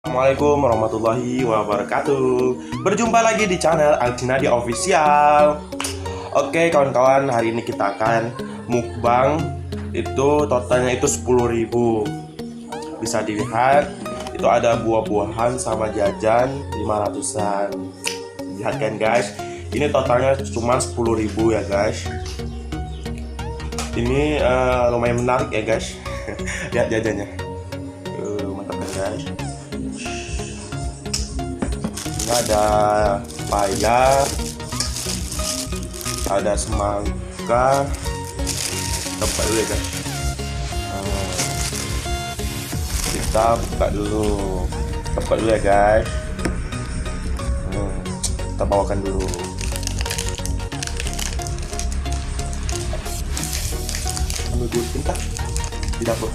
Assalamualaikum warahmatullahi wabarakatuh. Berjumpa lagi di channel Alcinadi Official. Oke kawan-kawan, hari ini kita akan mukbang. Itu totalnya itu 10.000. Bisa dilihat itu ada buah-buahan sama jajan 500-an. Lihat kan guys, ini totalnya cuma 10.000 ya guys. Ini lumayan menarik ya guys. Lihat jajannya, mantap kan guys. Ini ada paya, ada semangka. Coba dulu ya guys. Kita buka dulu ya guys. Kita bawakan dulu. Ambil gunting kah di dapur.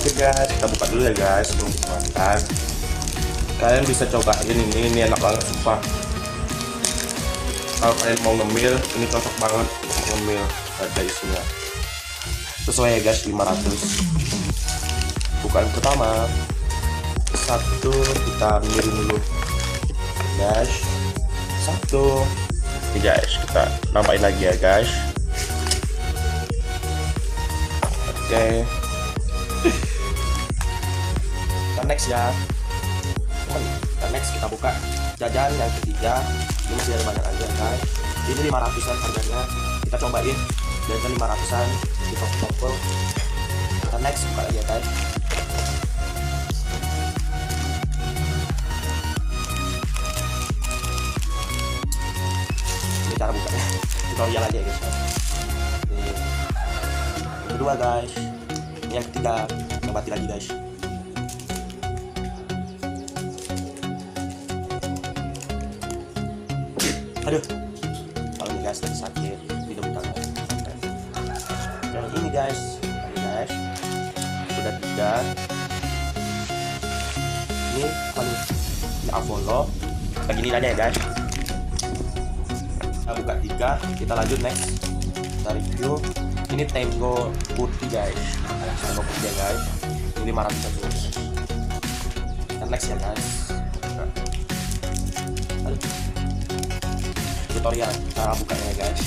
Oke guys, kita buka dulu ya guys sebelum kita makan. Kalian bisa cobain ini enak banget sumpah. Kalau kalian mau ngemil, ini cocok banget untuk ngemil. Ada isinya sesuai ya guys, 500. Bukaan pertama, satu kita miring dulu guys. Satu ini guys, kita nambahin lagi ya guys. Oke. Kita next ya teman. Kita buka jajan yang ketiga. Ini masih ada banyak aja guys. Ini 500-an harganya. Kita cobain jajan 500-an di toko-toko. Kita next buka lagi ya guys. Ini cara bukanya, tutorial aja ya guys. Ini yang kedua guys. Ini yang ketiga, kita mati lagi guys. Aduh, kalau ini guys lagi sakit, hidup tangan. Dan ini guys, sudah tiga. Ini Avolo, begini aja ya guys. Kita buka tiga, kita lanjut next. Kita review. Ini Tango putih guys, Tango putih ya guys. Ini 500 aja. Kita next ya guys. Tutorial cara bukanya ya guys.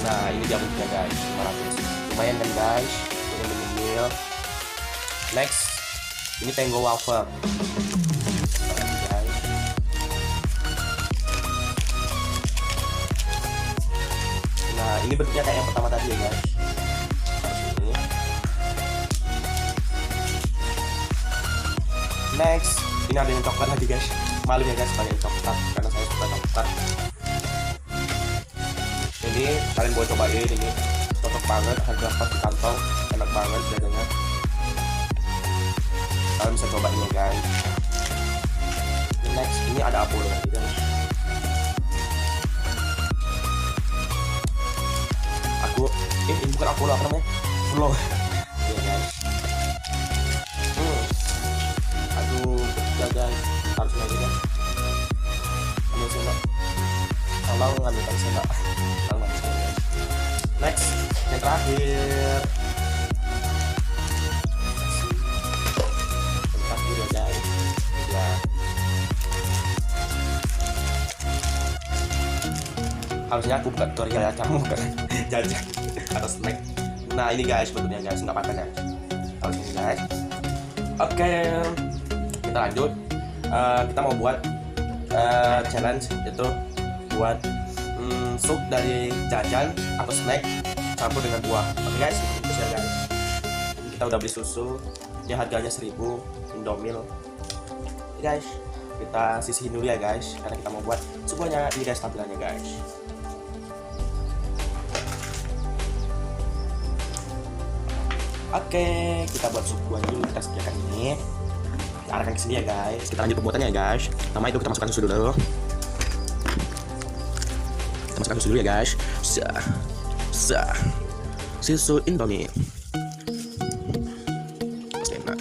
Nah ini dia bukanya guys, 500. Lumayan kan guys, ini mengemil. Next, ini Tango wafer. Nah ini bentuknya kayak yang pertama tadi ya guys. Ini. Next, ini ada yang coklat lagi guys. Malu ya guys pakai coklat karena saya suka coklat. Ini kalian boleh cobain, ini cocok banget, harga pas di kantong, enak banget jadinya. Kalian bisa cobain ya guys. Next, ini ada Apollo lagi guys. Ini bukan Apollo, apa namanya? Flow. Ya guys. Aduh, ya guys, harus lagi guys. Ambil sendok. Tolong ambilkan sendok. Tolong ambil sendok guys. Next, yang terakhir. Yang terakhir ya guys. Ya. Harusnya aku buka tutorial ya, kamu bukan jajan atau snack. Nah ini guys bentuknya guys, nggak makan ya. Harus ini guys. Oke, kita lanjut. Kita mau buat challenge itu buat sup dari jajan atau snack campur dengan buah. Oke guys, itu ya guys. Kita udah beli susu, ini harganya 1000 Indomil. Oke guys, kita sisihin dulu ya guys, karena kita mau buat sup-buahnya. Ini guys tampilannya guys. Oke, kita buat sup buah dulu. Kita sediakan ini, kita arahkan ke sini ya guys. Kita lanjut pembuatannya ya guys. Pertama itu kita masukkan susu dulu. Kita masukkan susu dulu ya guys. Susu Indomie. Enak.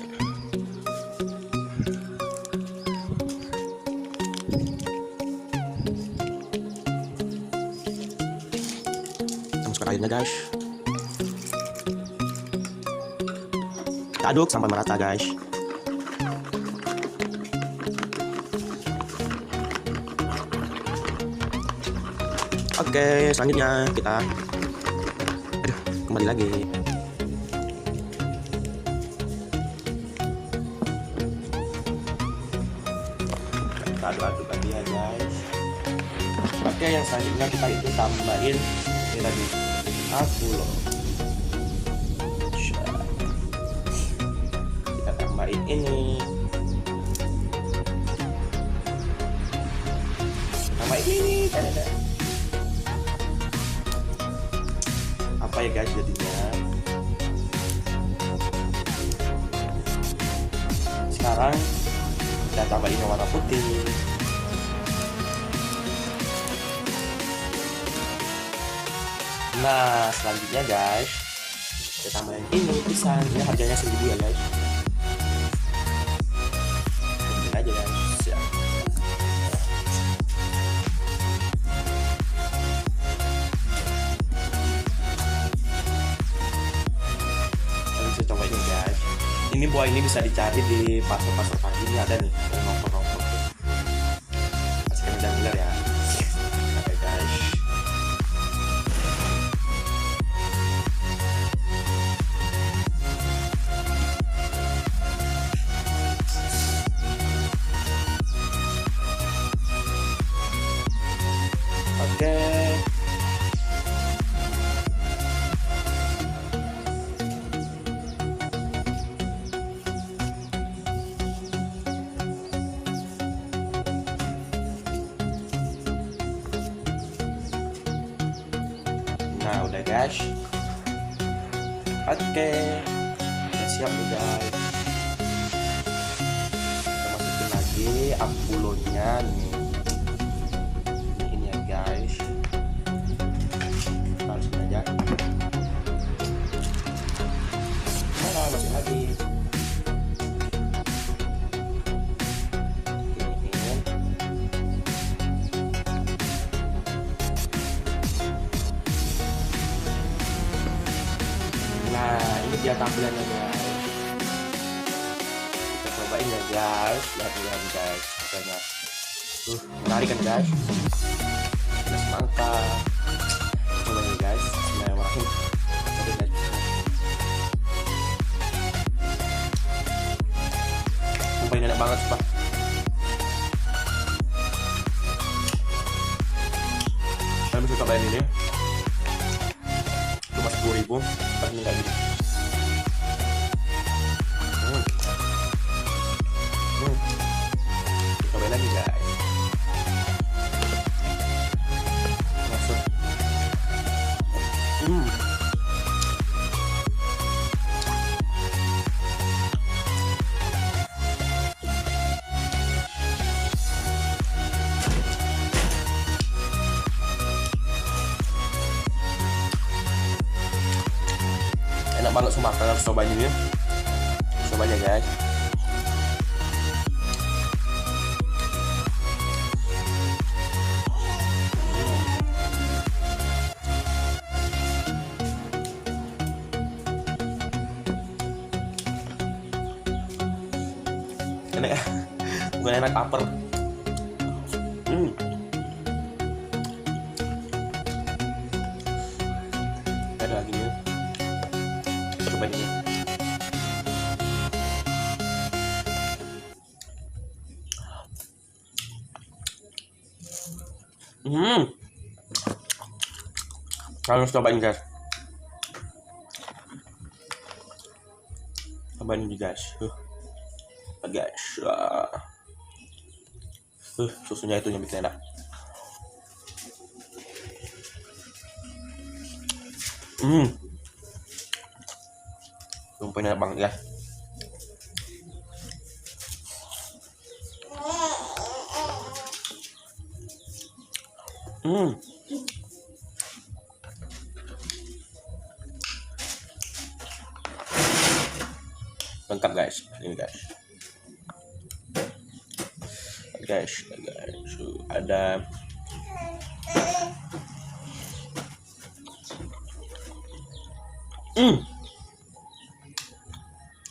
masukkan airnya guys. Kita aduk sampai merata guys. Oke, selanjutnya kita kembali lagi. Kita aduk-aduk lagi ya guys. Oke, yang selanjutnya kita itu tambahin ini tadi aku loh. Kita tambahin ini. Tambahin ini. Apa ya guys jadinya? Sekarang kita tambahin yang warna putih. Nah, selanjutnya guys, kita tambahin ini pisang. Ini harganya 1.000 ya guys. Tambahin aja guys. Siap. Kalian bisa coba ini guys. Ini buah ini bisa dicari di pasar-pasar pagi, ini ada nih, nongkrong-nongkrong. Kasihkan jangan ya. Oke guys. Oke. Nah, udah guys. Oke. Udah siap nih guys. Kita masukin lagi ampulonya nih. Ini ya guys. Masukin aja. Nah, masukin lagi. Nah, ini dia tampilannya guys. Kita cobain ya guys. Lihat guys. Harganya. Menarik kan guys. Ada semangka. Cobain ya guys. Bismillahirrahmanirrahim. Oke guys. Sumpah enak banget sumpah. Kalian bisa cobain ini. Cuma 10.000, tapi nggak gitu. Cobain lagi guys. Masuk. Enak banget sumpah, kalian harus cobain ini. Coba aja guys. Enak ya? Bukan enak, lapar. Ada lagi nih. Coba ini. Kalian harus cobain guys. Cobain ini guys. Guys. Susunya itu yang bikin enak. Sumpah enak banget ya. Lengkap guys, ini guys. Ada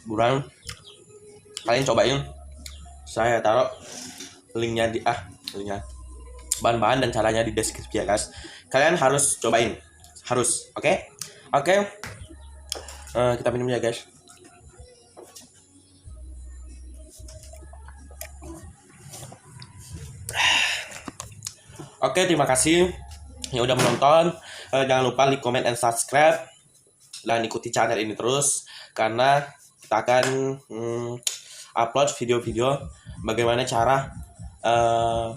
Buruan kalian cobain. Saya taruh linknya linknya, bahan-bahan dan caranya di deskripsi ya guys. Kalian harus cobain, harus. Oke. Kita minum ya guys. Oke, terima kasih yang udah menonton. Jangan lupa like, comment, and subscribe, dan ikuti channel ini terus karena kita akan upload video-video bagaimana cara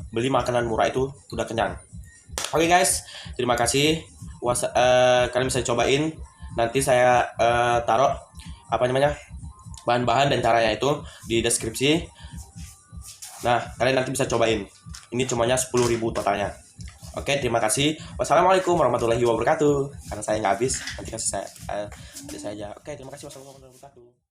beli makanan murah itu udah kenyang. Oke guys, terima kasih. Kalian bisa cobain. Nanti saya taruh bahan-bahan dan caranya itu di deskripsi. Nah, kalian nanti bisa cobain. Ini cumanya 10.000 totalnya. Oke, terima kasih. Wassalamualaikum warahmatullahi wabarakatuh. Karena saya nggak habis, nanti kasih saya aja. Oke, terima kasih. Wassalamualaikum warahmatullahi wabarakatuh.